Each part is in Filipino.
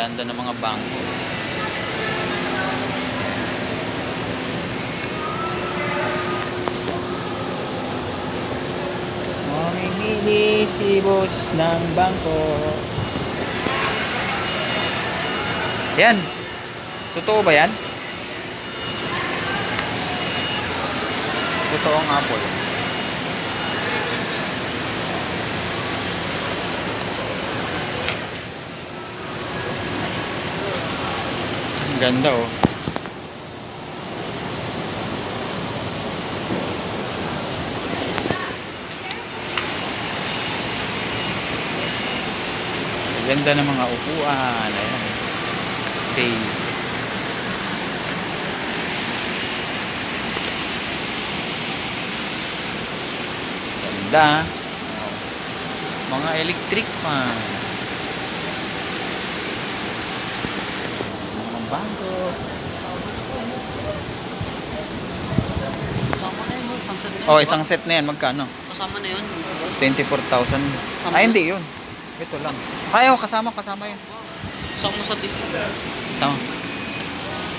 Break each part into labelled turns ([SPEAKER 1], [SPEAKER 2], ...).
[SPEAKER 1] Ganda ng mga bangko. Mamimili si boss ng bangko. Yan. Totoo ba yan? Totoo ang apple. Ang ganda oh. Ang ganda ng mga upuan. Ayan. Sale. Ganda. Mga electric fan. Mga bangko.
[SPEAKER 2] Kasama na yun, isang set na yun.
[SPEAKER 1] Oh, isang set na yan. Magkano?
[SPEAKER 2] Kasama na yun.
[SPEAKER 1] 24,000. Ay, hindi yun. Ito lang. Ay, oh, kasama yun.
[SPEAKER 2] Kasama sa discount.
[SPEAKER 1] So,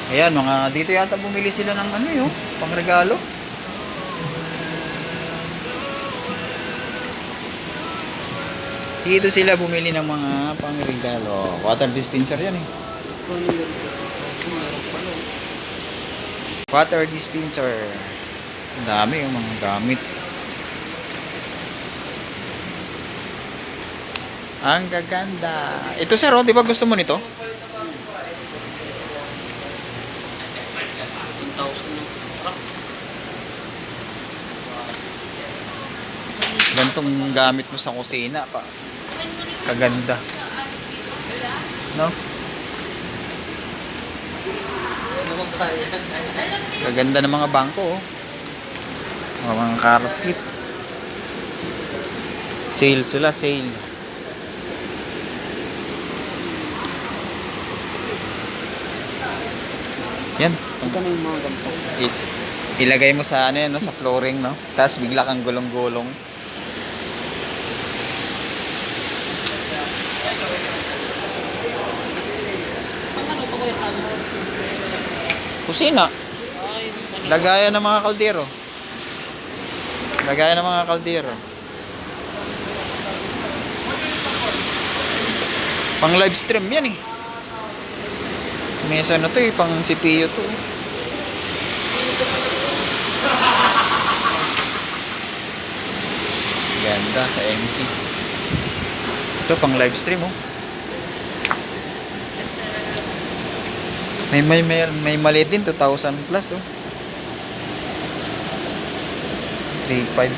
[SPEAKER 1] ayan, mga dito yata bumili sila ng ano yun, pangregalo. Dito sila bumili ng mga pangregalo. Water dispenser yan eh.
[SPEAKER 2] Kung ano yun? Meron pala.
[SPEAKER 1] Water dispenser. Ang dami yung mga gamit. Ang gaganda. Ito sir, oh, di ba gusto mo nito?
[SPEAKER 2] 10,000 yung truck.
[SPEAKER 1] Gantong gamit mo sa kusina pa. Kaganda. No?
[SPEAKER 2] Ano magkaya?
[SPEAKER 1] Kaganda ng mga bangko, oh. Mga carpet. Sale sila, sale. Yan.
[SPEAKER 2] Magkano yung mga ganito?
[SPEAKER 1] Ilagay mo sa ano yan, no, sa flooring, no? Tapos bigla kang gulong-gulong.
[SPEAKER 2] Ano pa kayo sabi?
[SPEAKER 1] Kusina.
[SPEAKER 2] Ay,
[SPEAKER 1] Lagayan ng mga kaldero. Lagayan ng mga kaldero. Pang live stream yan eh. Mesa na to eh, pang CPU to eh. Ganda sa MC. Ito pang live stream oh. May maliit din 2,000 plus oh. 3.5.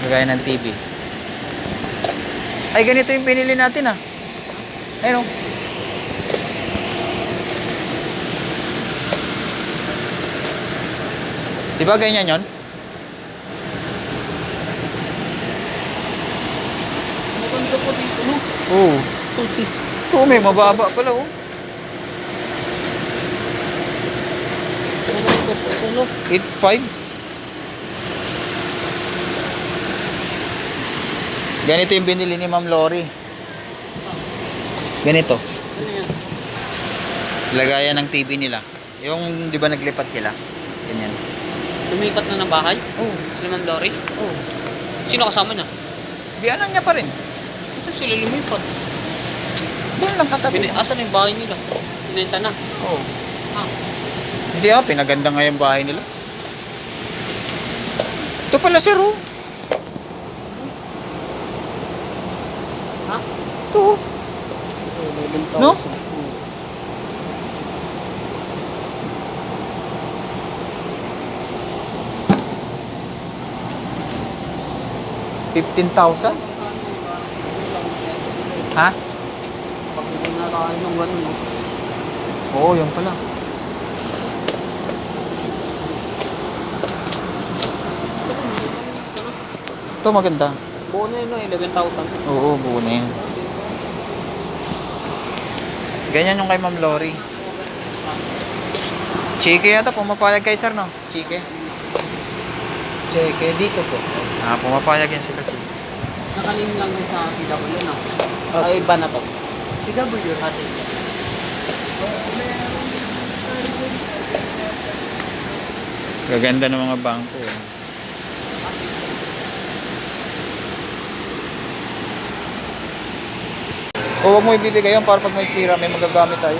[SPEAKER 1] Lagay ng TV. Ay ganito yung pinili natin ah. Ayun oh. Di ba ganyan yon?
[SPEAKER 2] maganda po dito, no?
[SPEAKER 1] Oo. Ito may mababa pala oh.
[SPEAKER 2] Maganda po, ano?
[SPEAKER 1] 8.5. Ganito yung binili ni Ma'am Lori. Ganito.
[SPEAKER 2] Ano yan?
[SPEAKER 1] Lagayan ng TV nila. Yung di ba naglipat sila? Ganyan.
[SPEAKER 2] Lumipat na ng bahay?
[SPEAKER 1] Oo.
[SPEAKER 2] Si Ma'am Lori?
[SPEAKER 1] Oh.
[SPEAKER 2] Sino kasama niya?
[SPEAKER 1] Biyanan niya pa rin.
[SPEAKER 2] Kasi sila lumipat.
[SPEAKER 1] Doon lang katabi.
[SPEAKER 2] Asan yung bahay nila? Pinenta na.
[SPEAKER 1] Oo.
[SPEAKER 2] Ah,
[SPEAKER 1] Hindi ah, pinaganda nga yung bahay nila. Ito pala sir oh.
[SPEAKER 2] ha?
[SPEAKER 1] Ito oh.
[SPEAKER 2] 11,000.
[SPEAKER 1] No? $15,000? Ha?
[SPEAKER 2] Pag na tayo ng gano'n, no?
[SPEAKER 1] Oo, yun pala. Ito maganda.
[SPEAKER 2] Buo na yun, no? 11,000.
[SPEAKER 1] Oo, buo na yan. Ganyan yung kay Ma'am Lori. Chike yata, pumapayag kay sir, no? Chike. Chike, dito po. Ah, pumapayag yan sila, Chike.
[SPEAKER 2] Nakalim lang yun sa CW, no? Ay, iba na to.
[SPEAKER 1] Si W.
[SPEAKER 2] Ah, sige.
[SPEAKER 1] Gaganda ng mga bangko. Eh. O wag mo ibibigay yan para pag may sira may magagamit tayo.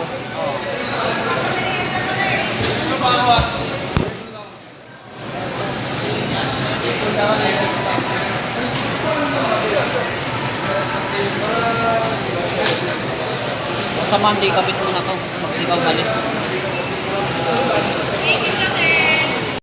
[SPEAKER 2] Sa Monday, kapit mo na to. Pag ikaw balis.